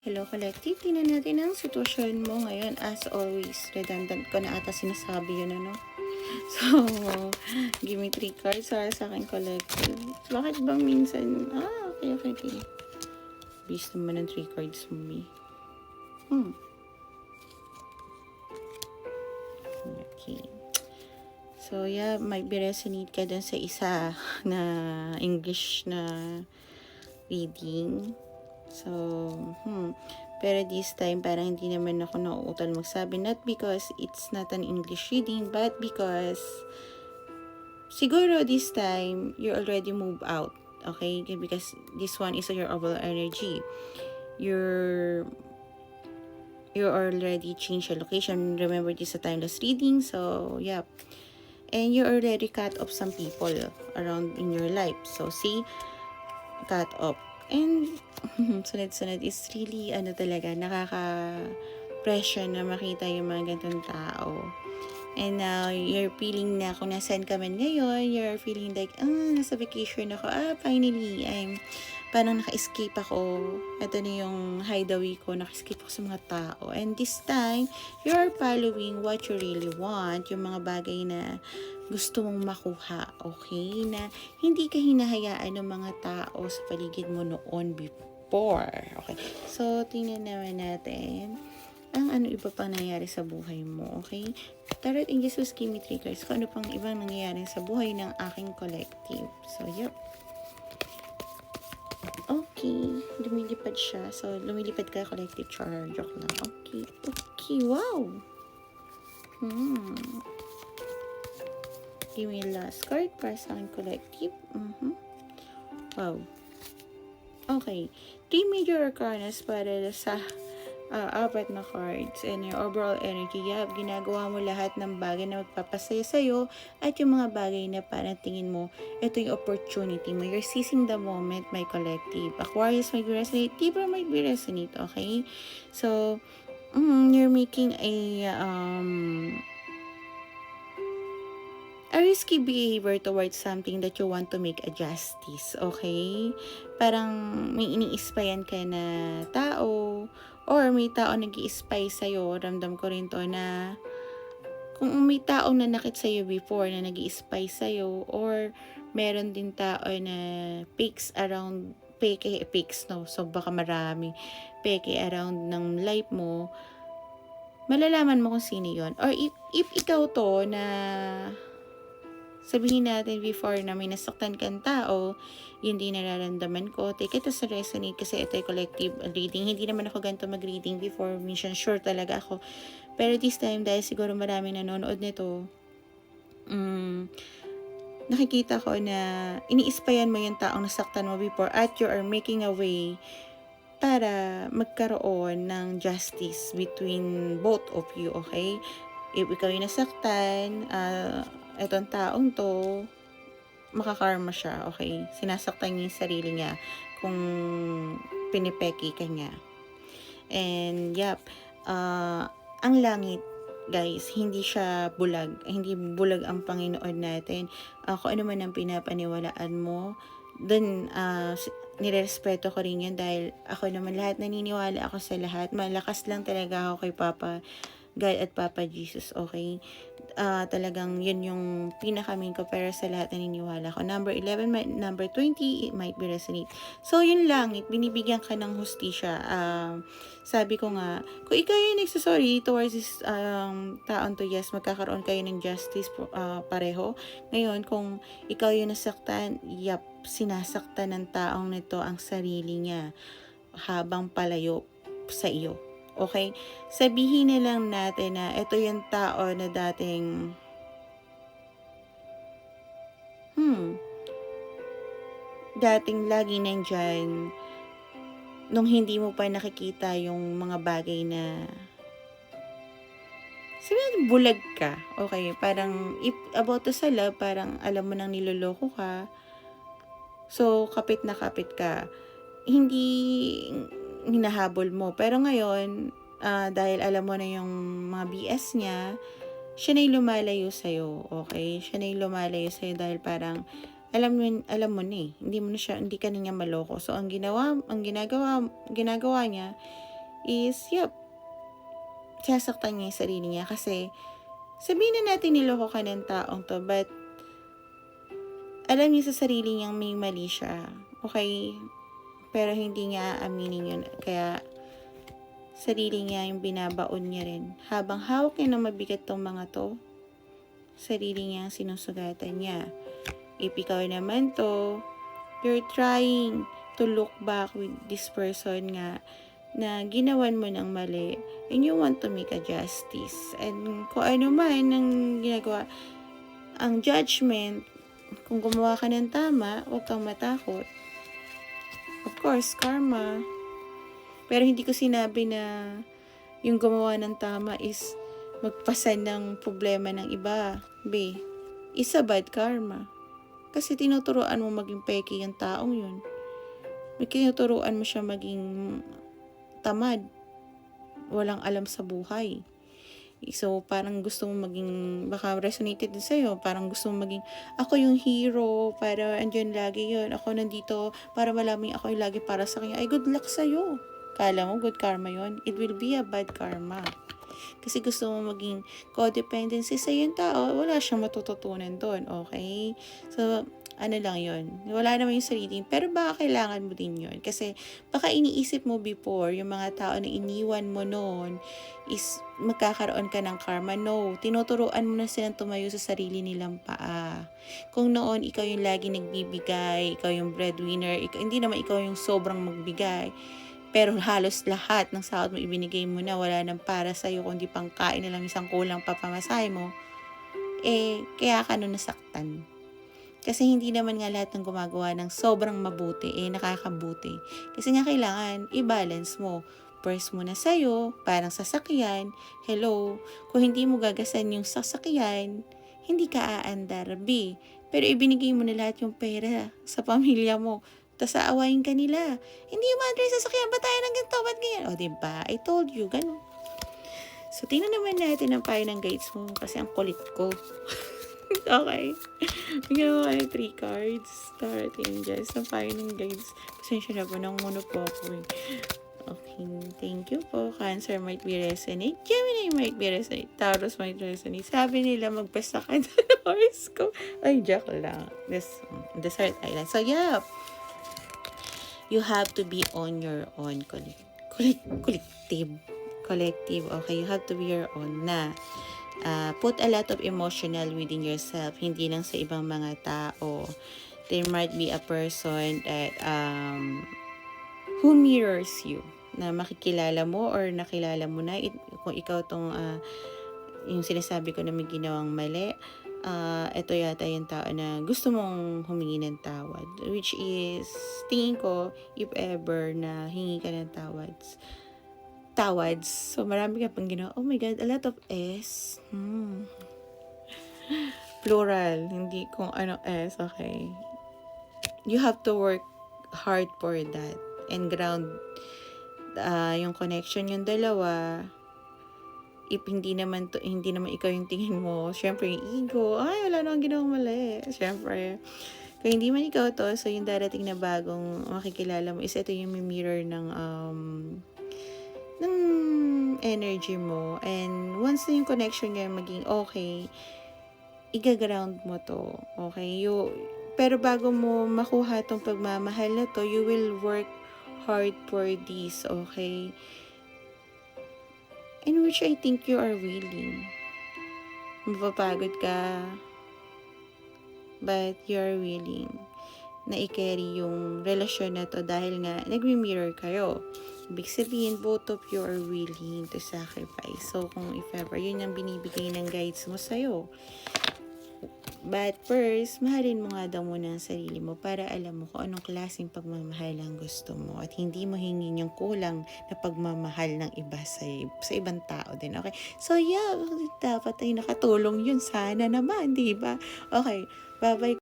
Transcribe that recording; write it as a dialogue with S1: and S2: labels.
S1: Hello, collective. Tingnan natin ang sitwasyon mo ngayon. As always, redundant ko na ata sinasabi yun, ano? So, give me 3 cards para sa akin, collective. Bakit bang minsan... okay. Bis naman ng 3 cards mo, me. Okay. So, yeah, might be resonate ka dun sa isa na English na reading. So, pero this time, parang hindi naman ako nauutal magsabi. Not because it's not an English reading, but because siguro this time, you already move out. Okay? Because this one is your overall energy. You already changed your location. Remember, this is a timeless reading. So, yeah. And you already cut off some people around in your life. So, see, cut off. And sunod-sunod is really talaga nakaka-pressure na makita yung mga ganitong tao. And now you're feeling na kung nasaan ka man ngayon, you're feeling like nasa vacation ako, finally parang naka-escape ako. Ito na yung hideaway ko, naka-escape ako sa mga tao. And this time you're following what you really want, yung mga bagay na gusto mong makuha, okay? Na hindi ka hinahayaan ng mga tao sa paligid mo noon before. Okay. So, tingnan naman natin ang iba pang nangyayari sa buhay mo, okay? Tarot and Jesus give me 3 cards kung ano pang ibang nangyayari sa buhay ng aking collective. So, yep. Okay. Lumilipad siya. So, lumilipad ka, collective char. Joke lang. Okay. Wow. Give me last card para sa aking collective. Wow. Okay. 3 major arcanas para sa 4 na cards and your overall energy. Ginagawa mo lahat ng bagay na magpapasaya sa'yo at yung mga bagay na parang tingin mo, ito yung opportunity mo. You're seizing the moment, my collective. Aquarius might be resonate, Libra might be resonate, okay? So, you're making a risky behavior towards something that you want to make a justice, okay? Parang may ini-spyan ka na tao, or may tao nag-i-spy sa'yo. Ramdam ko rin to na kung may tao na nakit sa'yo before na nag-i-spy sa'yo, or meron din tao na pics around, pics, no? So, baka marami peke around ng life mo, malalaman mo kung sino yon. Or if ikaw to na sabihin natin before na may nasaktan kang tao, yun din nararamdaman ko. Take it as a resonate kasi ito ay collective reading. Hindi naman ako ganito mag-reading before. Minsan sure talaga ako. Pero this time, dahil siguro maraming nanonood nito, nakikita ko na ini-ispayan mo yung taong nasaktan mo before at you are making a way para magkaroon ng justice between both of you, okay? If ikaw yung nasaktan, etong taong to, makakarma siya, okay? Sinasaktan niya yung sarili niya kung pinipeki ka niya. And, ang langit, guys, hindi siya bulag. Hindi bulag ang Panginoon natin. Kung ano man ang pinapaniwalaan mo, dun, nirespeto ko rin yan dahil ako naman lahat naniniwala ako sa lahat. Malakas lang talaga ako kay Papa God at Papa Jesus, okay? Talagang yun yung pinaka-main ko, pero sa lahat naniniwala ko. Number 11, number 20, it might be resonate. So, yun lang, binibigyan ka ng hustisya. Sabi ko nga, kung ikaw yung nagsasorry towards this taon to, yes, magkakaroon kayo ng justice pareho. Ngayon, kung ikaw yung nasaktan, sinasaktan ng taong nito ang sarili niya habang palayo sa iyo. Okay? Sabihin na lang natin na ito yung tao na dating lagi nandyan nung hindi mo pa nakikita yung mga bagay na sabihin bulag ka. Okay? Parang if about to sa love, parang alam mo nang niloloko ka. So, kapit na kapit ka. Hindi hinahabol mo. Pero ngayon, dahil alam mo na yung mga BS niya, siya na yung lumalayo sa'yo, okay? Siya na yung lumalayo sa'yo dahil parang alam mo na hindi ka na niya maloko. So, ang ginagawa niya, is, sasaktan niya yung sarili niya kasi sabihin na natin niloko ka ng taong to, but alam niya sa sarili niyang may mali siya. Okay? Pero hindi niya aaminin yun. Kaya sarili niya yung binabaon niya rin. Habang hawak niya na mabigat tong mga to, sarili niya ang sinusugatan niya. If ikaw naman to, you're trying to look back with this person nga na ginawan mo ng mali and you want to make a justice. And kung ano man ang ginagawa, ang judgment, kung gumawa ka ng tama, huwag kang matakot. Of course, karma. Pero hindi ko sinabi na yung gumawa ng tama is magpasan ng problema ng iba. It's a bad karma. Kasi tinuturuan mo maging peki yung taong yun. Tinuturuan mo siya maging tamad. Walang alam sa buhay. So, parang gusto mo maging, baka resonated din sa'yo, parang gusto mo maging, ako yung hero, para andyan lagi yun. Ako nandito, para malaman ako yung lagi para sa kanya. Ay, good luck sa'yo. Kala mo, good karma yun? It will be a bad karma. Kasi gusto mo maging codependency sa yung tao, wala siyang matututunan doon, okay? So, ano lang yun. Wala naman yung sarili. Pero baka kailangan mo din yun. Kasi baka iniisip mo before, yung mga tao na iniwan mo noon is magkakaroon ka ng karma. No, tinuturuan mo na silang tumayo sa sarili nilang paa. Kung noon, ikaw yung lagi nagbibigay, ikaw yung breadwinner, hindi naman ikaw yung sobrang magbigay. Pero halos lahat ng sahod mo ibinigay mo na, wala nang para sa'yo, kundi pangkain na lang isang kulang papamasahe mo, kaya ka nun nasaktan. Kasi hindi naman nga lahat ng gumagawa ng sobrang mabuti, nakakabuti. Kasi nga kailangan i-balance mo. First muna sa'yo, parang sasakyan, hello, kung hindi mo gagasan yung sasakyan, hindi ka aandar, Pero ibinigay mo na lahat yung pera sa pamilya mo, tapos aawayin ka nila. Hindi yung madre sasakyan, ba tayo ng ganito, ba't ganyan? O diba, I told you, ganun. So, tingnan naman natin ang payo ng guides mo kasi ang kulit ko. Okay. Bigyan mo kayo 3 cards. Tarot Angels. Ang payo ng guides. Pasensya na po, nanguno po ako eh. Okay, thank you po. Cancer might be resonate. Gemini might be resonate. Taurus might resonate. Sabi nila, magbasa ka ng horoscope. Ay, joke lang. Desert Island. So, you have to be on your own. Collective. Okay, you have to be your own na. Put a lot of emotional within yourself, hindi lang sa ibang mga tao. There might be a person that who mirrors you, na makikilala mo or nakilala mo na kung ikaw tong yung sinasabi ko na may ginawang mali. Ito yata yung tao na gusto mong humingi ng tawad, which is tingin ko if ever na hingi ka ng tawads. So, marami ka pang ginawa. Oh my God, a lot of S. Plural, hindi kung ano S, okay. You have to work hard for that. And ground yung connection yung dalawa. If hindi naman ikaw yung tingin mo, syempre yung ego, ay, wala namang ginawang mali. Syempre, kung hindi man ikaw to, so yung darating na bagong makikilala mo is ito yung mirror ng energy mo. And once na yung connection niya maging okay, i-ground mo to. Okay? Pero bago mo makuha tong pagmamahal na to, you will work hard for this. Okay? In which I think you are willing. Mapapagod ka, but you are willing na i-carry yung relasyon na to dahil nga nagmi-mirror kayo. Ibig sabihin, both of you are willing to sacrifice. So, kung if ever, yun yung binibigay ng guides mo sa'yo. But first, mahalin mo nga daw muna ang sarili mo para alam mo kung anong klaseng pagmamahal ang gusto mo at hindi mo hingin yung kulang na pagmamahal ng iba sa ibang tao din. Okay? So, dapat ay nakatulong yun. Sana naman, di ba? Okay, bye-bye.